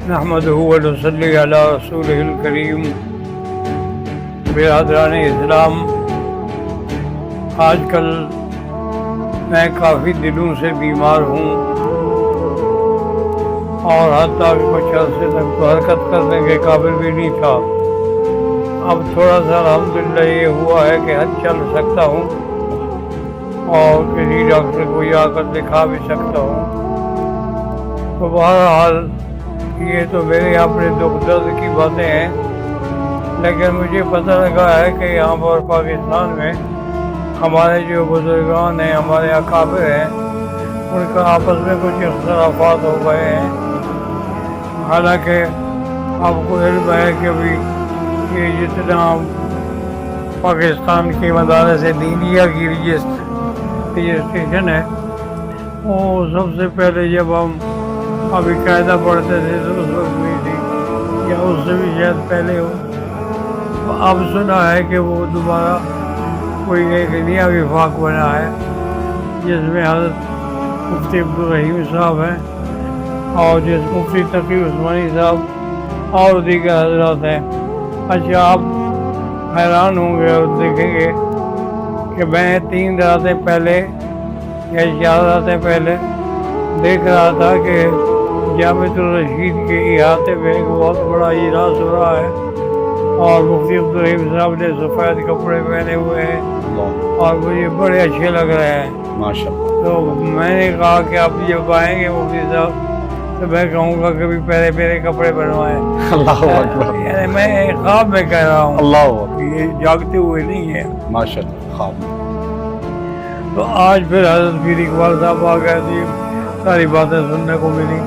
نحمده ونصلي على رسوله الکریم۔ برادران اسلام، آج کل میں کافی دنوں سے بیمار ہوں اور حتیٰ کہ کچھ عرصے تک تو حرکت کرنے کے قابل بھی نہیں تھا۔ اب تھوڑا سا الحمدللہ یہ ہوا ہے کہ حد چل سکتا ہوں اور کسی ڈاکٹر کو جا کر دکھا بھی سکتا ہوں۔ تو بہرحال یہ تو میرے اپنے دکھ درد کی باتیں ہیں، لیکن مجھے پتہ لگا ہے کہ یہاں پر پاکستان میں ہمارے جو بزرگان ہیں، ہمارے اکابر ہیں، ان کا آپس میں کچھ اختلافات ہو گئے ہیں۔ حالانکہ آپ کو علم ہے کہ ابھی یہ جتنا پاکستان کے مدارس دینیہ کی رجسٹریشن ہے، وہ سب سے پہلے جب ہم ابھی قاعدہ پڑھتے تھے تو اس وقت نہیں تھی، یا اس سے بھی شاید پہلے ہو۔ اب سنا ہے کہ وہ دوبارہ کوئی ایک نیا وفاق بنا ہے جس میں حضرت مفتی عبدالرحیم صاحب ہیں اور جس مفتی تقی عثمانی صاحب اور دیگر حضرات ہیں۔ اچھا، آپ حیران ہوں گے اور دیکھیں گے کہ میں 3 راتیں پہلے یا 4 راتیں پہلے دیکھ رہا تھا کہ جامع الرشید کے احاطے میں ایک بہت بڑا اجلاس ہو رہا ہے اور مفتی عبدالرحیم صاحب نے سفید کپڑے پہنے ہوئے ہیں اور مجھے بڑے اچھے لگ رہے ہیں ماشاءاللہ۔ تو میں نے کہا کہ آپ جب آئیں گے مفتی صاحب تو میں کہوں گا کہ بھی پہلے میرے کپڑے بنوائیں۔ اللہ اکبر، یعنی میں خواب میں کہہ رہا ہوں، اللہ اکبر، یہ جاگتے ہوئے نہیں ہے، ماشاءاللہ خواب۔ تو آج پھر حضرت پیر اقبال صاحب آ گئے تھے، ساری باتیں سننے کو ملی۔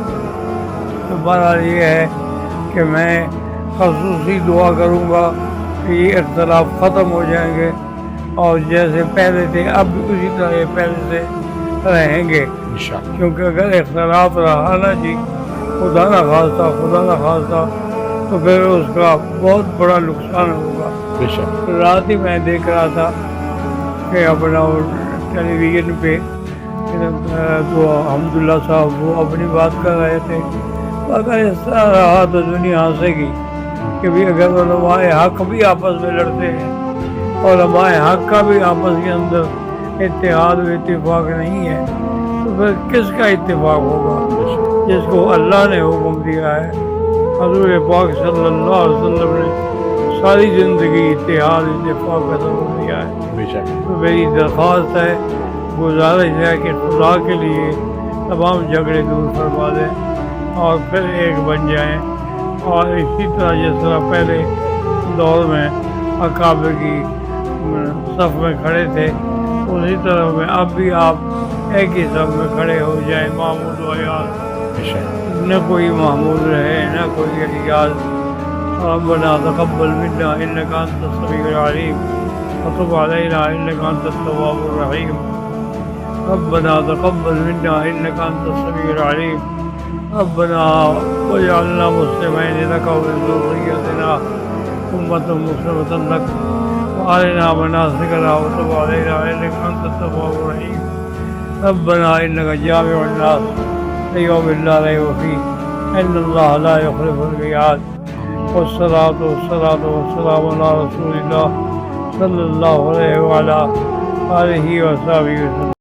تو بہرحال یہ ہے کہ میں خصوصی دعا کروں گا کہ یہ اختلاف ختم ہو جائیں گے اور جیسے پہلے تھے اب بھی اسی طرح یہ پہلے سے رہیں گے، کیونکہ اگر اختلاف رہا نا جی، خدا نہ خواستہ تو پھر اس کا بہت بڑا نقصان ہوگا۔ رات ہی میں دیکھ رہا تھا کہ اپنا ٹیلی ویژن پہ تو الحمدللہ صاحب وہ اپنی بات کر رہے تھے۔ اگر اس طرح رہا تو دنیا ہنسے گی کہ بھی اگر علماء حق بھی آپس میں لڑتے ہیں اور علماء حق کا بھی آپس کے اندر اتحاد و اتفاق نہیں ہے تو پھر کس کا اتفاق ہوگا؟ جس کو اللہ نے حکم دیا ہے، حضور پاک صلی اللہ علیہ وسلم نے ساری زندگی اتحاد اتفاق کا سبب دیا ہے۔ تو میری درخواست ہے، گزارش ہے کہ خدا کے لیے تمام جھگڑے دور فرما دیں اور پھر ایک بن جائیں، اور اسی طرح جس طرح پہلے دور میں اکابر کی صف میں کھڑے تھے اسی طرح میں اب بھی آپ ایک ہی صف میں کھڑے ہو جائیں، محمود و ایاز، نہ کوئی محمود رہے نہ کوئی ایاز۔ ربنا تقبل منا انک انت السمیع العلیم وتب علینا انک انت التواب الرحیم۔ ربنا تقبل منا انک انت السمیع العلیم ربنا واجعلنا مسلمین لک ومن ذریتنا امة مسلمة لک وارنا مناسکنا وتب علینا انک انت التواب الرحیم۔ ربنا انک جامع الناس لیوم لا ریب فیہ ان اللہ لا یخلف الميعاد۔ والصلاة والسلام علی رسول اللہ صلی اللہ علیہ وعلی آلہ وصحبہ وسلم۔